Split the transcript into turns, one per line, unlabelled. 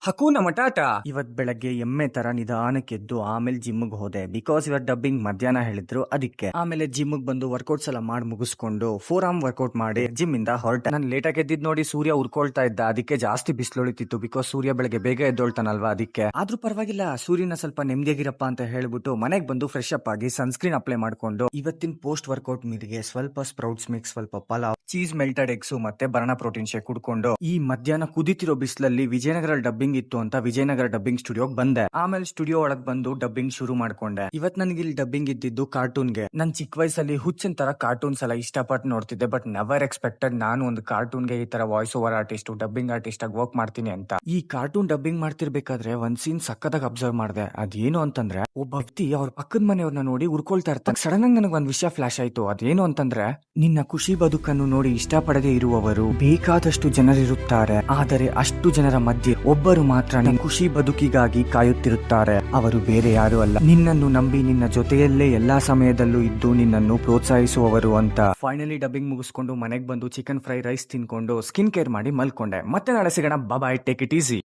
ಹಕೂನ ಮಟಾಟ. ಇವತ್ ಬೆಳಗ್ಗೆ ಎಮ್ಮೆ ತರ ನಿಧಾನಕ್ಕೆದ್ದು ಆಮೇಲೆ ಜಿಮ್ಗೆ ಹೋದೆ. ಬಿಕಾಸ್ ಇವತ್ ಡಬ್ಬಿಂಗ್ ಮಧ್ಯಾಹ್ನ ಹೇಳಿದ್ರು ಅದಕ್ಕೆ. ಆಮೇಲೆ ಜಿಮ್ಗೆ ಬಂದು ವರ್ಕೌಟ್ಸ್ ಎಲ್ಲ ಮಾಡಿ ಮುಗಿಸ್ಕೊಂಡು 4 ಆರ್ಮ್ ವರ್ಕೌಟ್ ಮಾಡಿ ಜಿಮ್ ಇಂದ ಹೊರಟೆ. ನಾನು ಲೇಟಾಗಿ ಎದ್ದಿದ್ ನೋಡಿ ಸೂರ್ಯ ಉರ್ಕೊಳ್ತಾ ಇದ್ದ, ಅದಕ್ಕೆ ಜಾಸ್ತಿ ಬಿಸಿಲೊಳಿತಿತ್ತು. ಬಿಕಾಸ್ ಸೂರ್ಯ ಬೆಳಗ್ಗೆ ಬೇಗ ಎದ್ದೊಳ್ತಾನಲ್ವಾ, ಅದಕ್ಕೆ. ಆದ್ರೂ ಪರವಾಗಿಲ್ಲ, ಸೂರ್ಯನ ಸ್ವಲ್ಪ ನೆಮ್ಮದಿಯಾಗಿರಪ್ಪ ಅಂತ ಹೇಳ್ಬಿಟ್ಟು ಮನೆಗೆ ಬಂದು ಫ್ರೆಶ್ ಅಪ್ ಆಗಿ ಸನ್ಸ್ಕ್ರೀನ್ ಅಪ್ಲೈ ಮಾಡ್ಕೊಂಡು ಇವತ್ತಿನ ಪೋಸ್ಟ್ ವರ್ಕೌಟ್ ಮೀಲ್ಗೆ ಸ್ವಲ್ಪ ಸ್ಪ್ರೌಟ್ಸ್ ಮಿಕ್ಸ್, ಸ್ವಲ್ಪ ಪಲಾವ್, ಚೀಸ್, ಮೆಲ್ಟೆಡ್ ಎಗ್ಸ್ ಮತ್ತೆ ಬನಾನಾ ಪ್ರೋಟೀನ್ ಶೇಕ್ ಕುಡ್ಕೊಂಡು ಈ ಮಧ್ಯಾಹ್ನ ಕುದಿತಿರೋ ಬಿಸಿಲಲ್ಲಿ ವಿಜಯನಗರ ಡಬ್ಬಿಂಗ್ ಇತ್ತು ಅಂತ ವಿಜಯನಗರ ಡಬ್ಬಿಂಗ್ ಸ್ಟುಡಿಯೋಗೆ ಬಂದೆ. ಆಮೇಲೆ ಸ್ಟುಡಿಯೋ ಒಳಗ್ ಬಂದು ಡಬ್ಬಿಂಗ್ ಶುರು ಮಾಡ್ಕೊಂಡೆ. ಇವತ್ ನನಗೆ ಇಲ್ಲಿ ಡಬ್ಬಿಂಗ್ ಇದ್ದಿದ್ದು ಕಾರ್ಟೂನ್ಗೆ. ನನ್ ಚಿಕ್ಕ ವಯಸ್ಸಲ್ಲಿ ಹುಚ್ಚಿನ ತರ ಕಾರ್ಟೂನ್ಸ್ ಎಲ್ಲ ಇಷ್ಟಪಟ್ಟು ನೋಡ್ತಿದ್ದೆ. ಬಟ್ ನೆವರ್ ಎಕ್ಸ್ಪೆಕ್ಟೆಡ್ ನಾನು ಒಂದು ಕಾರ್ಟೂನ್ಗೆ ಈ ತರ voice over artist, dubbing artist ಆಗಿ ವರ್ಕ್ ಮಾಡ್ತೀನಿ ಅಂತ. ಈ ಕಾರ್ಟೂನ್ ಡಬ್ಬಿಂಗ್ ಮಾಡ್ತಿರ್ಬೇಕಾದ್ರೆ ಒಂದ್ ಸೀನ್ ಸಕ್ಕತ್ತಾಗಿ ಅಬ್ಸರ್ವ್ ಮಾಡಿದೆ. ಅದೇನು ಅಂತಂದ್ರೆ, ಒಬ್ಬ ವ್ಯಕ್ತಿ ಅವ್ರ ಪಕ್ಕದ ಮನೆಯವ್ರನ್ನ ನೋಡಿ ಉರ್ಕೊಳ್ತಾ ಇರ್ತಾನೆ. ಸಡನ್ ಆಗಿ ನನಗೆ ಒಂದ್ ವಿಷಯ ಫ್ಲಾಶ್ ಆಯ್ತು. ಅದೇನು ಅಂತಂದ್ರೆ, ನಿನ್ನ ಖುಷಿ ಬದುಕನ್ನು ನೋಡಿ ಇಷ್ಟಪಡದೆ ಇರುವವರು ಬೇಕಾದಷ್ಟು ಜನರಿರುತ್ತಾರೆ, ಆದರೆ ಅಷ್ಟು ಜನರ ಮಧ್ಯೆ ಒಬ್ಬರು ಮಾತ್ರ ನಿನ್ನ ಖುಷಿ ಬದುಕಿಗಾಗಿ ಕಾಯುತ್ತಿರುತ್ತಾರೆ. ಅವರು ಬೇರೆ ಯಾರು ಅಲ್ಲ, ನಿನ್ನನ್ನು ನಂಬಿ ನಿನ್ನ ಜೊತೆಯಲ್ಲೇ ಎಲ್ಲಾ ಸಮಯದಲ್ಲೂ ಇದ್ದು ನಿನ್ನನ್ನು ಪ್ರೋತ್ಸಾಹಿಸುವವರು ಅಂತ. ಫೈನಲಿ ಡಬ್ಬಿಂಗ್ ಮುಗಿಸ್ಕೊಂಡು ಮನೆಗೆ ಬಂದು ಚಿಕನ್ ಫ್ರೈ ರೈಸ್ ತಿನ್ಕೊಂಡು ಸ್ಕಿನ್ ಕೇರ್ ಮಾಡಿ ಮಲ್ಕೊಂಡೆ. ಮತ್ತೆ ನಾಳೆ ಸಿಗೋಣ. ಬಾಯ್, ಟೇಕ್ ಇಟ್ ಈಸಿ.